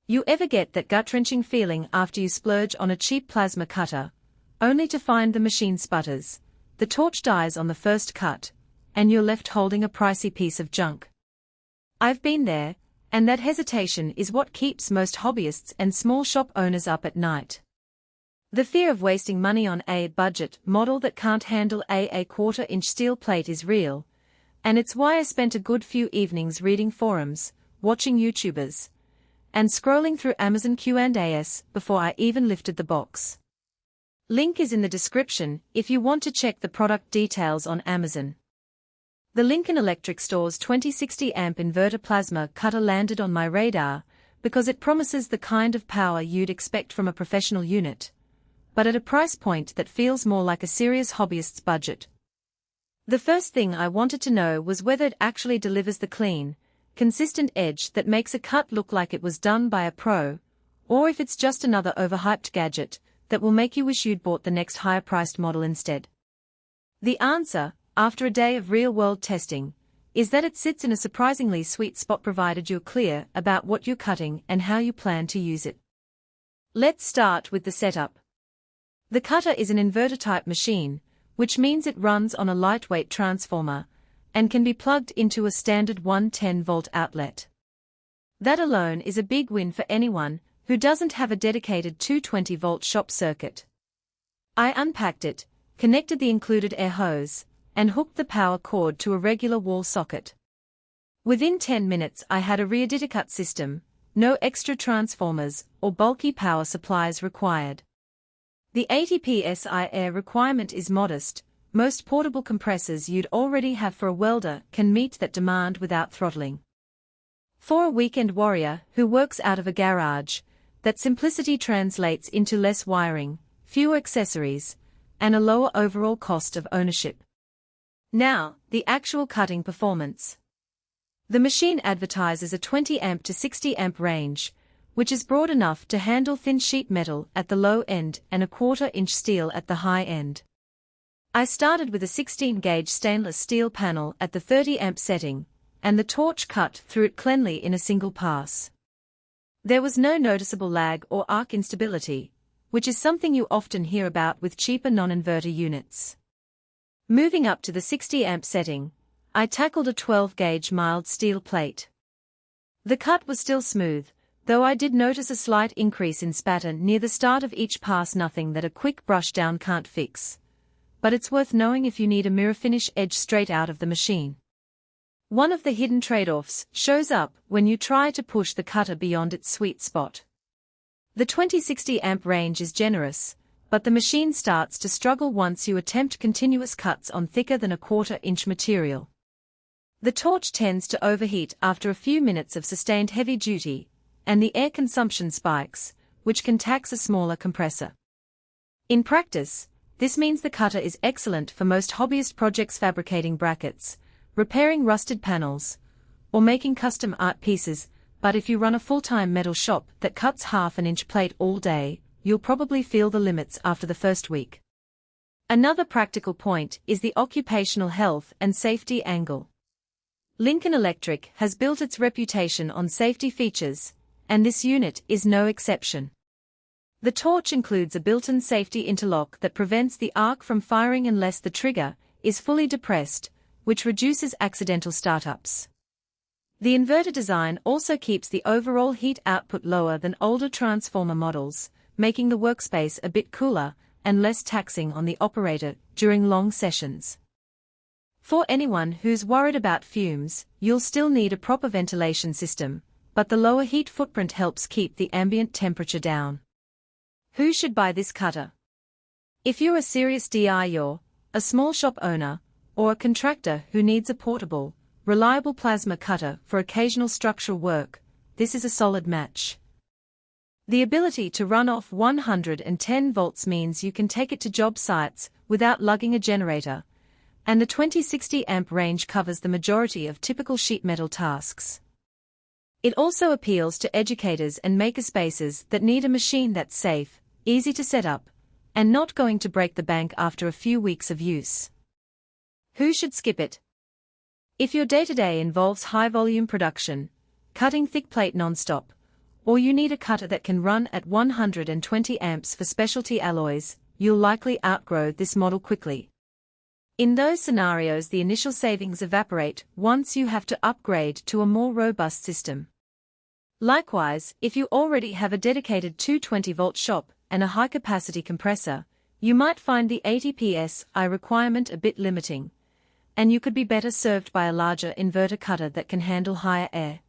You ever get that gut-wrenching feeling after you splurge on a cheap plasma cutter, only to find the machine sputters, the torch dies on the first cut, and you're left holding a pricey piece of junk? I've been there, and that hesitation is what keeps most hobbyists and small shop owners up at night. The fear of wasting money on a budget model that can't handle a quarter-inch steel plate is real, and it's why I spent a good few evenings reading forums, watching YouTubers, and scrolling through Amazon Q&As before I even lifted the box. Link is in the description if you want to check the product details on Amazon. The Lincoln Electric Store's 2060 amp inverter plasma cutter landed on my radar because it promises the kind of power you'd expect from a professional unit, but at a price point that feels more like a serious hobbyist's budget. The first thing I wanted to know was whether it actually delivers the clean, consistent edge that makes a cut look like it was done by a pro, or if it's just another overhyped gadget that will make you wish you'd bought the next higher-priced model instead. The answer, after a day of real-world testing, is that it sits in a surprisingly sweet spot provided you're clear about what you're cutting and how you plan to use it. Let's start with the setup. The cutter is an inverter-type machine, which means it runs on a lightweight transformer and can be plugged into a standard 110-volt outlet. That alone is a big win for anyone who doesn't have a dedicated 220-volt shop circuit. I unpacked it, connected the included air hose, and hooked the power cord to a regular wall socket. Within 10 minutes I had a rear cut system, no extra transformers or bulky power supplies required. The 80 PSI air requirement is modest. Most portable compressors you'd already have for a welder can meet that demand without throttling. For a weekend warrior who works out of a garage, that simplicity translates into less wiring, fewer accessories, and a lower overall cost of ownership. Now, the actual cutting performance. The machine advertises a 20 amp to 60 amp range, which is broad enough to handle thin sheet metal at the low end and a quarter-inch steel at the high end. I started with a 16-gauge stainless steel panel at the 30 amp setting, and the torch cut through it cleanly in a single pass. There was no noticeable lag or arc instability, which is something you often hear about with cheaper non-inverter units. Moving up to the 60 amp setting, I tackled a 12-gauge mild steel plate. The cut was still smooth, though I did notice a slight increase in spatter near the start of each pass, nothing that a quick brush down can't fix. But it's worth knowing if you need a mirror finish edge straight out of the machine. One of the hidden trade-offs shows up when you try to push the cutter beyond its sweet spot. The 2060 amp range is generous, but the machine starts to struggle once you attempt continuous cuts on thicker than a quarter-inch material. The torch tends to overheat after a few minutes of sustained heavy duty, and the air consumption spikes, which can tax a smaller compressor. In practice, this means the cutter is excellent for most hobbyist projects, fabricating brackets, repairing rusted panels, or making custom art pieces, but if you run a full-time metal shop that cuts half-an-inch plate all day, you'll probably feel the limits after the first week. Another practical point is the occupational health and safety angle. Lincoln Electric has built its reputation on safety features, and this unit is no exception. The torch includes a built-in safety interlock that prevents the arc from firing unless the trigger is fully depressed, which reduces accidental startups. The inverter design also keeps the overall heat output lower than older transformer models, making the workspace a bit cooler and less taxing on the operator during long sessions. For anyone who's worried about fumes, you'll still need a proper ventilation system, but the lower heat footprint helps keep the ambient temperature down. Who should buy this cutter? If you're a serious DIYer, a small shop owner, or a contractor who needs a portable, reliable plasma cutter for occasional structural work, this is a solid match. The ability to run off 110 volts means you can take it to job sites without lugging a generator, and the 2060 amp range covers the majority of typical sheet metal tasks. It also appeals to educators and makerspaces that need a machine that's safe, easy to set up, and not going to break the bank after a few weeks of use. Who should skip it? If your day-to-day involves high-volume production, cutting thick plate non-stop, or you need a cutter that can run at 120 amps for specialty alloys, you'll likely outgrow this model quickly. In those scenarios, the initial savings evaporate once you have to upgrade to a more robust system. Likewise, if you already have a dedicated 220-volt shop and a high-capacity compressor, you might find the 80 PSI requirement a bit limiting, and you could be better served by a larger inverter cutter that can handle higher air